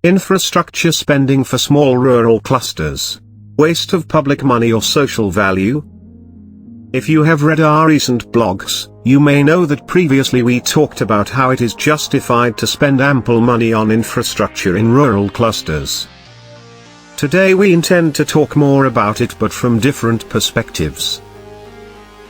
Infrastructure spending for small rural clusters. Waste of public money or social value? If you have read our recent blogs, you may know that previously we talked about how it is justified to spend ample money on infrastructure in rural clusters. Today we intend to talk more about it, but from different perspectives.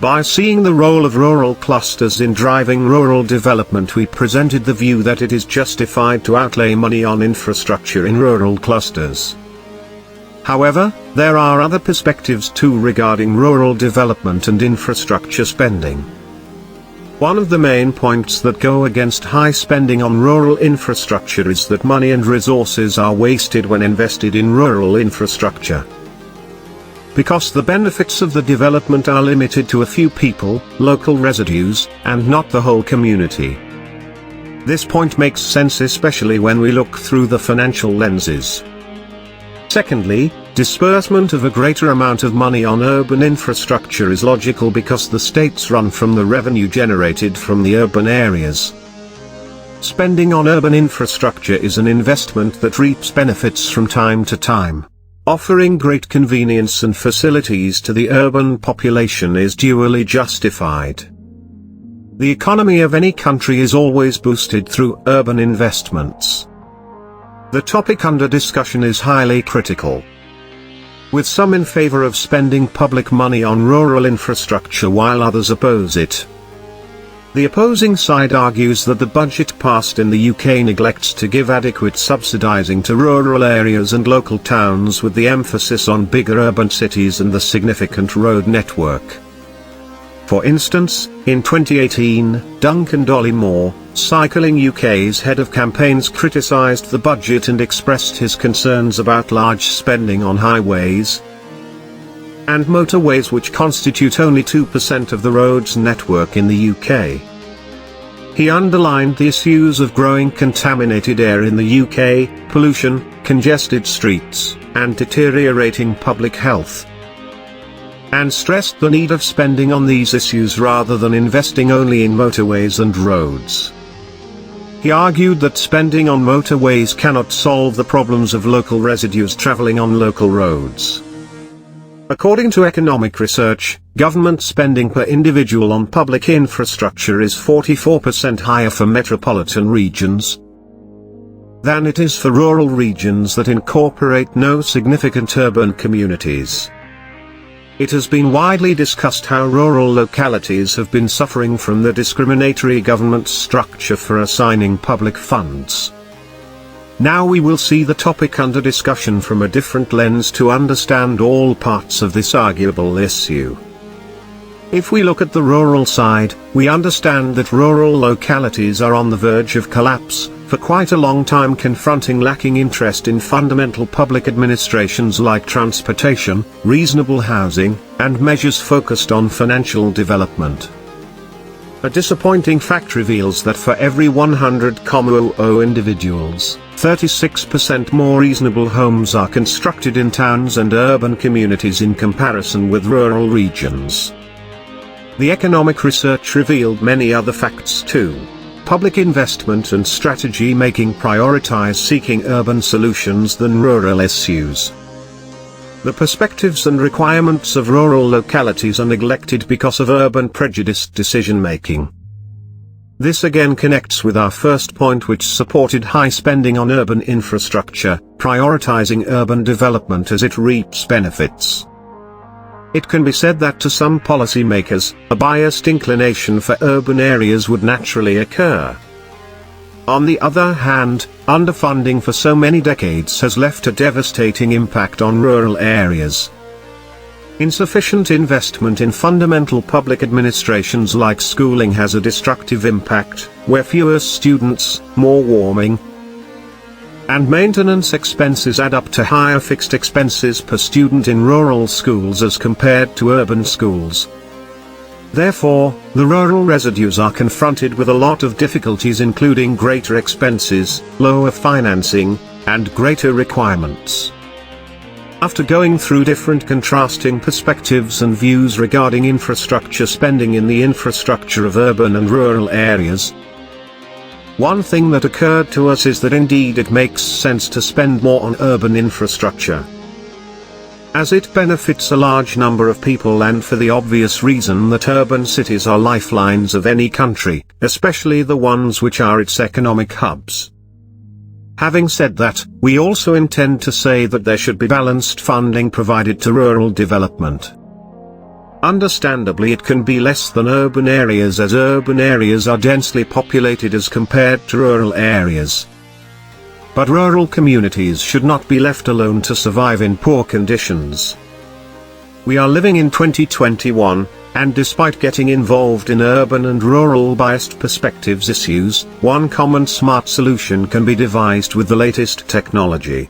By seeing the role of rural clusters in driving rural development, we presented the view that it is justified to outlay money on infrastructure in rural clusters. However, there are other perspectives too regarding rural development and infrastructure spending. One of the main points that go against high spending on rural infrastructure is that money and resources are wasted when invested in rural infrastructure. Because the benefits of the development are limited to a few people, local residues, and not the whole community. This point makes sense especially when we look through the financial lenses. Secondly, disbursement of a greater amount of money on urban infrastructure is logical because the states run from the revenue generated from the urban areas. Spending on urban infrastructure is an investment that reaps benefits from time to time. Offering great convenience and facilities to the urban population is duly justified. The economy of any country is always boosted through urban investments. The topic under discussion is highly critical, with some in favor of spending public money on rural infrastructure while others oppose it. The opposing side argues that the budget passed in the UK neglects to give adequate subsidising to rural areas and local towns, with the emphasis on bigger urban cities and the significant road network. For instance, in 2018, Duncan Dollymore, Cycling UK's head of campaigns, criticised the budget and expressed his concerns about large spending on highways and motorways, which constitute only 2% of the roads network in the UK. He underlined the issues of growing contaminated air in the UK, pollution, congested streets, and deteriorating public health, and stressed the need of spending on these issues rather than investing only in motorways and roads. He argued that spending on motorways cannot solve the problems of local residues travelling on local roads. According to economic research, government spending per individual on public infrastructure is 44% higher for metropolitan regions than it is for rural regions that incorporate no significant urban communities. It has been widely discussed how rural localities have been suffering from the discriminatory government structure for assigning public funds. Now we will see the topic under discussion from a different lens to understand all parts of this arguable issue. If we look at the rural side, we understand that rural localities are on the verge of collapse, for quite a long time, confronting lacking interest in fundamental public administrations like transportation, reasonable housing, and measures focused on financial development. A disappointing fact reveals that for every 100,000 individuals, 36% more reasonable homes are constructed in towns and urban communities in comparison with rural regions. The economic research revealed many other facts too. Public investment and strategy making prioritize seeking urban solutions than rural issues. The perspectives and requirements of rural localities are neglected because of urban prejudiced decision-making. This again connects with our first point, which supported high spending on urban infrastructure, prioritizing urban development as it reaps benefits. It can be said that to some policymakers, a biased inclination for urban areas would naturally occur. On the other hand, underfunding for so many decades has left a devastating impact on rural areas. Insufficient investment in fundamental public administrations like schooling has a destructive impact, where fewer students, more warming, and maintenance expenses add up to higher fixed expenses per student in rural schools as compared to urban schools. Therefore, the rural residues are confronted with a lot of difficulties, including greater expenses, lower financing, and greater requirements. After going through different contrasting perspectives and views regarding infrastructure spending in the infrastructure of urban and rural areas, One thing that occurred to us is that indeed it makes sense to spend more on urban infrastructure, as it benefits a large number of people, and for the obvious reason that urban cities are lifelines of any country, especially the ones which are its economic hubs. Having said that, we also intend to say that there should be balanced funding provided to rural development. Understandably, it can be less than urban areas, as urban areas are densely populated as compared to rural areas. But rural communities should not be left alone to survive in poor conditions. We are living in 2021, and despite getting involved in urban and rural biased perspectives issues, one common smart solution can be devised with the latest technology.